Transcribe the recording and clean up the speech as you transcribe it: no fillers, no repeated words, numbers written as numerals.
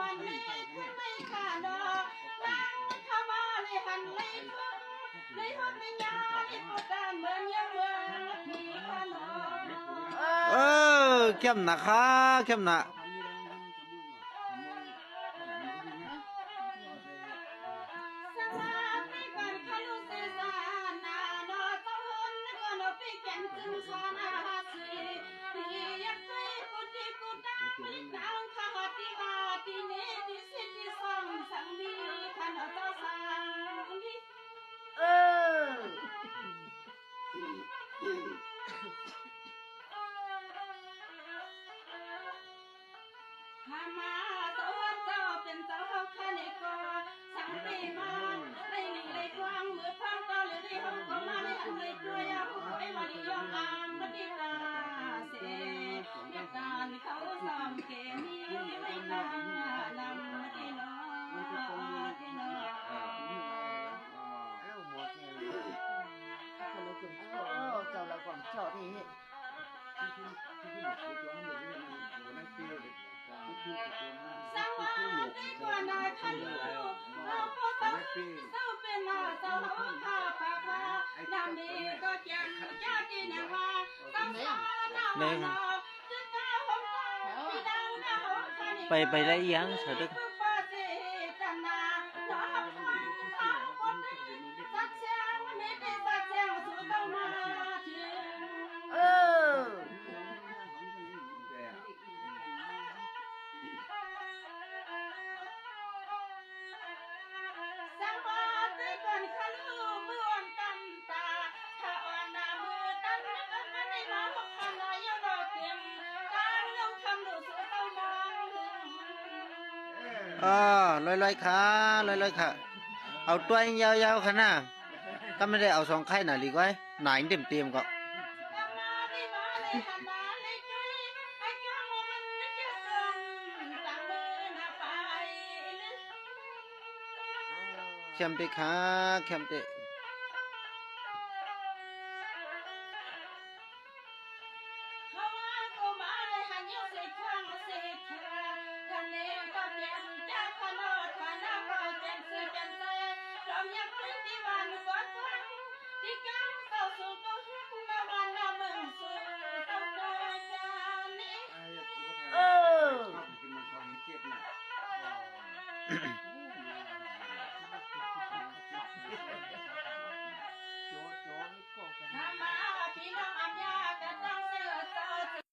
านนี้ขึ้นไม่ขาดดอกนางเข้ามาเลยหันเลยทุกเลยทุกไม่ยาเลยปวดตามเหมือนยังเมื่อที่ขนมเข้มหนักค่ะเข้มหนักข้ามาตัวเจ้าเป็นเจ้าข้าในกอสังปีมาได้หลีเลยกว้างมือพังตาเลยได้ห้องก็มาได้อันเลยตัวยาผู้ไอ้มาดิยองอามมาดิตาเสยการเขาซ้อมเกมีไม่กล้านำมาดินอดินอเจ้าเราก่อนเจ้าที่สังวาดีกว่านาคันลูกเราก็ต้องเศร้าเป็นหน้าเศร้าข้าปากว่าน้ำดีก็แจ่มญาติเนี่ยว่าสังสารเราเนาะจึงหน้าห้องที่ดังหน้าห้องคัน ไปได้ยังเสด็จลอยๆค่ะลอยๆค่ะเอาตัวยาวๆค่ะนะก็ไม่ได้เอาสองไข่หน่ะหรือไว้หนาเต็มๆก็เข้มเตะค่ะเข้มเตะ